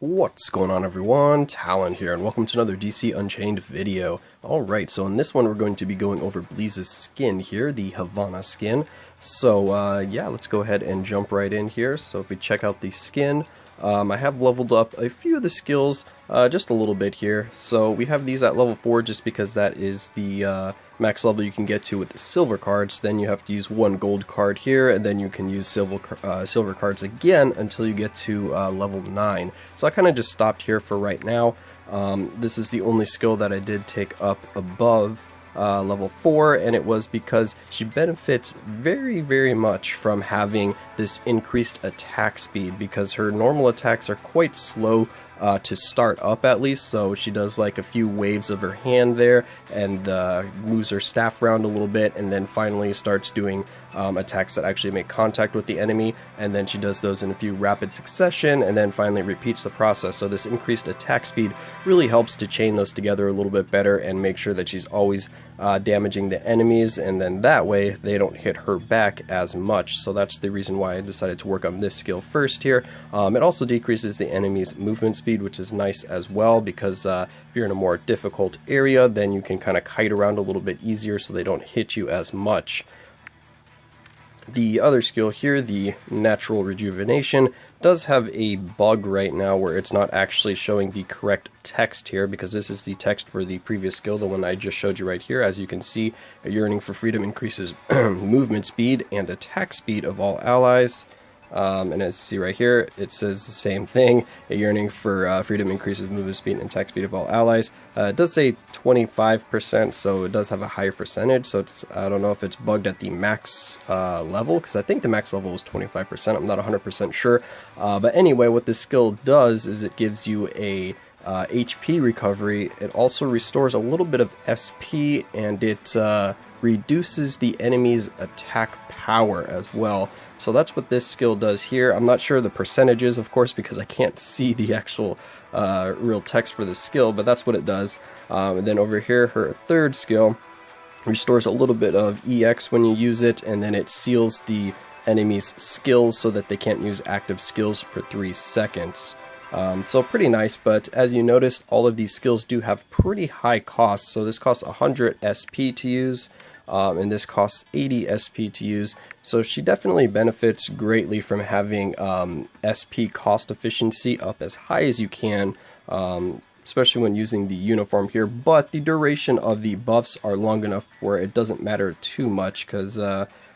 What's going on, everyone? Talen here, and welcome to another DC Unchained video. Alright, so in this one we're going to be going over Bleezz's skin here, the Havana skin. So yeah, let's go ahead and jump right in here. So if we check out the skin, I have leveled up a few of the skills just a little bit here. So we have these at level 4 just because that is the max level you can get to with the silver cards. Then you have to use one gold card here, and then you can use silver cards again until you get to level 9. So I kind of just stopped here for right now. This is the only skill that I did take up above level 4, and it was because she benefits very much from having this increased attack speed, because her normal attacks are quite slow to start up, at least. So she does like a few waves of her hand there and moves her staff around a little bit, and then finally starts doing attacks that actually make contact with the enemy, and then she does those in a few rapid succession, and then finally repeats the process. So this increased attack speed really helps to chain those together a little bit better and make sure that she's always damaging the enemies, and then that way they don't hit her back as much. So that's the reason why I decided to work on this skill first here. It also decreases the enemy's movement speed, which is nice as well, because if you're in a more difficult area, then you can kind of kite around a little bit easier so they don't hit you as much. The other skill here, the natural rejuvenation, does have a bug right now where it's not actually showing the correct text here, because this is the text for the previous skill, the one I just showed you right here. As you can see, a yearning for freedom increases movement speed and attack speed of all allies. And as you see right here, it says the same thing. A yearning for freedom increases movement speed and attack speed of all allies. It does say 25%, so it does have a higher percentage. So it's, I don't know if it's bugged at the max level, because I think the max level was 25%. I'm not 100% sure. But anyway, what this skill does is it gives you a HP recovery. It also restores a little bit of SP, and it reduces the enemy's attack power as well. So that's what this skill does here. I'm not sure the percentages, of course, because I can't see the actual real text for the skill, but that's what it does. And then over here, her third skill restores a little bit of EX when you use it, and then it seals the enemy's skills so that they can't use active skills for 3 seconds. So pretty nice, but as you noticed, all of these skills do have pretty high costs. So this costs 100 SP to use, and this costs 80 SP to use. So she definitely benefits greatly from having SP cost efficiency up as high as you can, especially when using the uniform here. But the duration of the buffs are long enough where it doesn't matter too much, because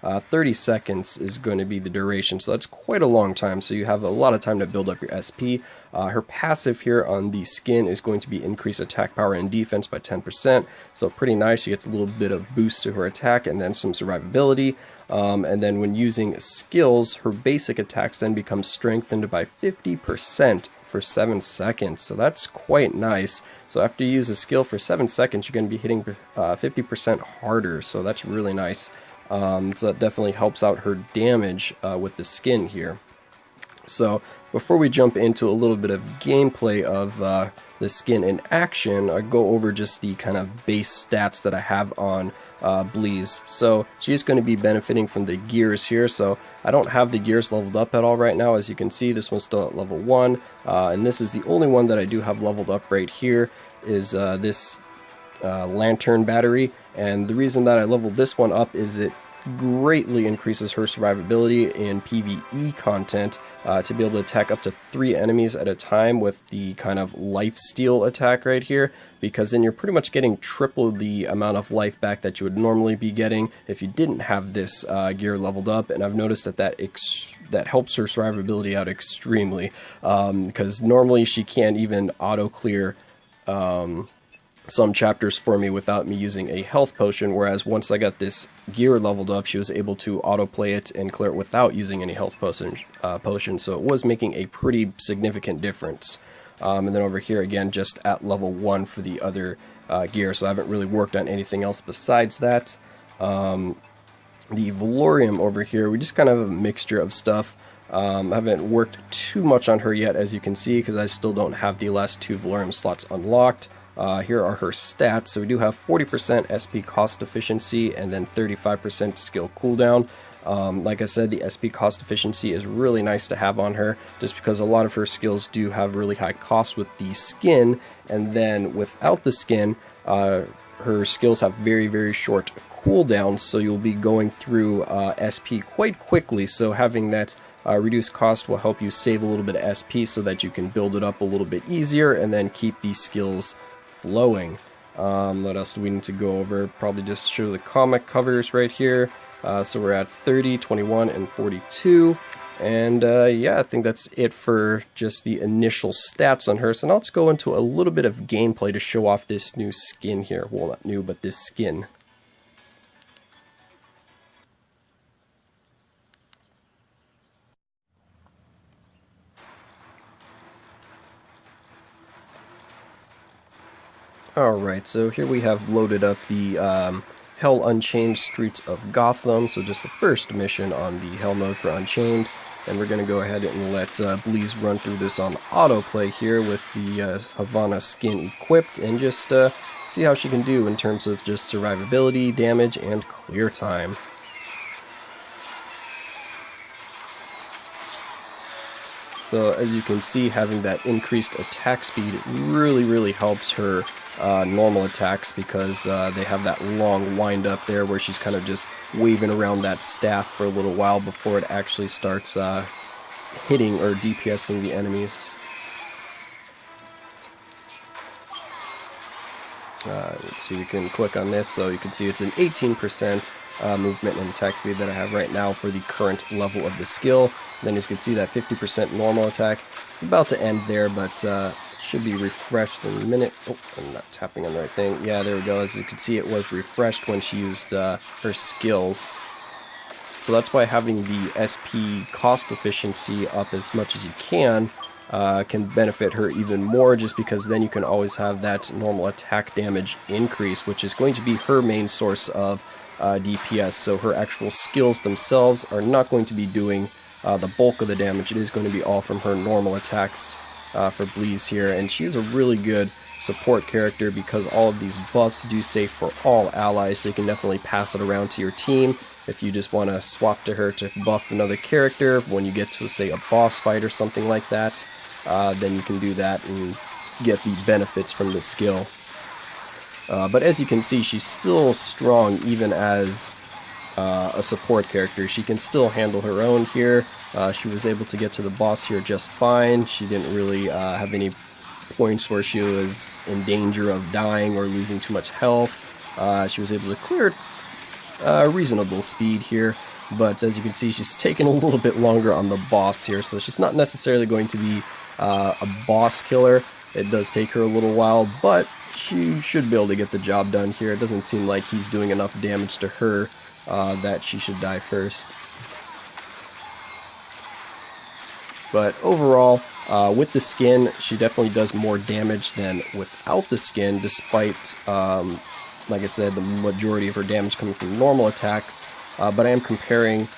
30 seconds is going to be the duration, so that's quite a long time. So you have a lot of time to build up your SP. Her passive here on the skin is going to be increase attack power and defense by 10%, so pretty nice. She gets a little bit of boost to her attack and then some survivability. And then when using skills, her basic attacks then become strengthened by 50% for 7 seconds, so that's quite nice. So after you use a skill for 7 seconds, you're going to be hitting 50% harder, so that's really nice. So that definitely helps out her damage with the skin here. So before we jump into a little bit of gameplay of the skin in action, I'll go over just the kind of base stats that I have on Bleezz. So she's going to be benefiting from the gears here. So I don't have the gears leveled up at all right now. As you can see, this one's still at level 1, and this is the only one that I do have leveled up right here, is this lantern battery. And the reason that I leveled this one up is it greatly increases her survivability in PvE content, to be able to attack up to 3 enemies at a time with the kind of life steal attack right here, because then you're pretty much getting triple the amount of life back that you would normally be getting if you didn't have this gear leveled up. And I've noticed that that helps her survivability out extremely, because normally she can't even auto clear some chapters for me without me using a health potion, whereas once I got this gear leveled up, she was able to autoplay it and clear it without using any health potion, so it was making a pretty significant difference. And then over here again, just at level 1 for the other gear, so I haven't really worked on anything else besides that. The Valorium over here, we just kind of have a mixture of stuff. I haven't worked too much on her yet, as you can see, because I still don't have the last 2 Valorium slots unlocked. Here are her stats. So we do have 40% SP cost efficiency and then 35% skill cooldown. Like I said, the SP cost efficiency is really nice to have on her, just because a lot of her skills do have really high cost with the skin, and then without the skin, her skills have very, very short cooldowns, so you'll be going through SP quite quickly. So having that reduced cost will help you save a little bit of SP so that you can build it up a little bit easier and then keep these skills flowing. What else do we need to go over? Probably just show the comic covers right here. So we're at 30, 21, and 42. And yeah, I think that's it for just the initial stats on her. So now let's go into a little bit of gameplay to show off this new skin here. Well, not new, but this skin. Alright, so here we have loaded up the Hell Unchained Streets of Gotham, so just the first mission on the Hell mode for Unchained, and we're going to go ahead and let Bleez run through this on autoplay here with the Havana skin equipped, and just see how she can do in terms of just survivability, damage, and clear time. So as you can see, having that increased attack speed really helps her normal attacks, because they have that long wind up there where she's kind of just waving around that staff for a little while before it actually starts hitting or DPSing the enemies. Let's see, we can click on this, so you can see it's an 18% movement and attack speed that I have right now for the current level of the skill. And then you can see that 50% normal attack. It's about to end there, but should be refreshed in a minute. Oh, I'm not tapping on the right thing. Yeah, there we go. As you can see, it was refreshed when she used her skills. So that's why having the SP cost efficiency up as much as you can benefit her even more, just because then you can always have that normal attack damage increase, which is going to be her main source of DPS. So her actual skills themselves are not going to be doing the bulk of the damage. It is going to be all from her normal attacks for Bleez here, and she's a really good support character because all of these buffs do save for all allies, so you can definitely pass it around to your team if you just want to swap to her to buff another character when you get to, say, a boss fight or something like that. Then you can do that and get the benefits from the skill. But as you can see, she's still strong even as a support character. She can still handle her own here. She was able to get to the boss here just fine. She didn't really have any points where she was in danger of dying or losing too much health. She was able to clear reasonable speed here, but as you can see, she's taking a little bit longer on the boss here, so she's not necessarily going to be a boss killer. It does take her a little while, but she should be able to get the job done here. It doesn't seem like he's doing enough damage to her that she should die first. But overall, with the skin, she definitely does more damage than without the skin, despite, like I said, the majority of her damage coming from normal attacks. But I am comparing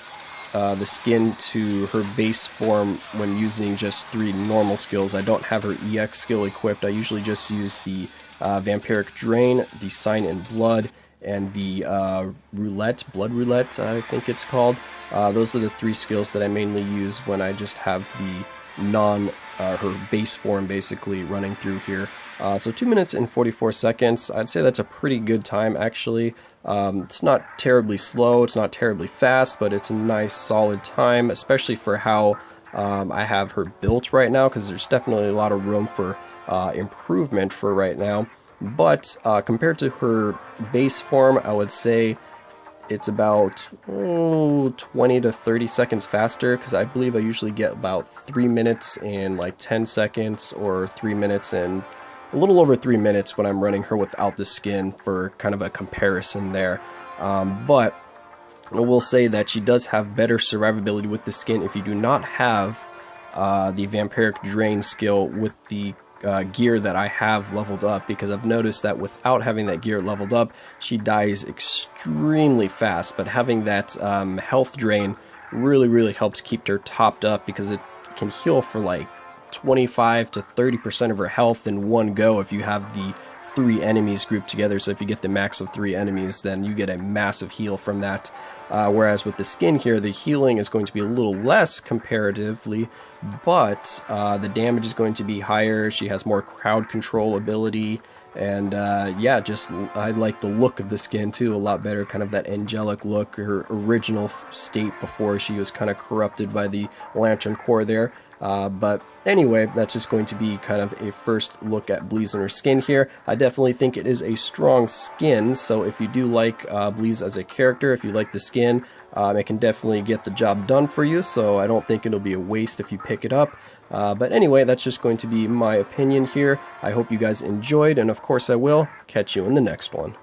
the skin to her base form when using just 3 normal skills. I don't have her EX skill equipped. I usually just use the Vampiric Drain, the Sign in Blood, and the Blood Roulette, I think it's called. Those are the 3 skills that I mainly use when I just have the her base form basically running through here. So 2 minutes and 44 seconds. I'd say that's a pretty good time, actually. It's not terribly slow, it's not terribly fast, but it's a nice solid time, especially for how I have her built right now, because there's definitely a lot of room for improvement for right now. But compared to her base form, I would say it's about 20 to 30 seconds faster, because I believe I usually get about 3 minutes and like 10 seconds, or 3 minutes and a little over 3 minutes when I'm running her without the skin, for kind of a comparison there. But I will say that she does have better survivability with the skin if you do not have the Vampiric Drain skill with the gear that I have leveled up, because I've noticed that without having that gear leveled up, she dies extremely fast. But having that health drain really helps keep her topped up, because it can heal for like 25 to 30% of her health in one go if you have the 3 enemies grouped together. So if you get the max of 3 enemies, then you get a massive heal from that. Whereas with the skin here, the healing is going to be a little less comparatively, but the damage is going to be higher. She has more crowd control ability, and yeah, just I like the look of the skin too a lot better, kind of that angelic look, her original state before she was kind of corrupted by the Lantern Core there. But anyway, that's just going to be kind of a first look at Bleez'z and her skin here. I definitely think it is a strong skin, so if you do like Bleez'z as a character, if you like the skin, it can definitely get the job done for you, so I don't think it'll be a waste if you pick it up. But anyway, that's just going to be my opinion here. I hope you guys enjoyed, and of course I will catch you in the next one.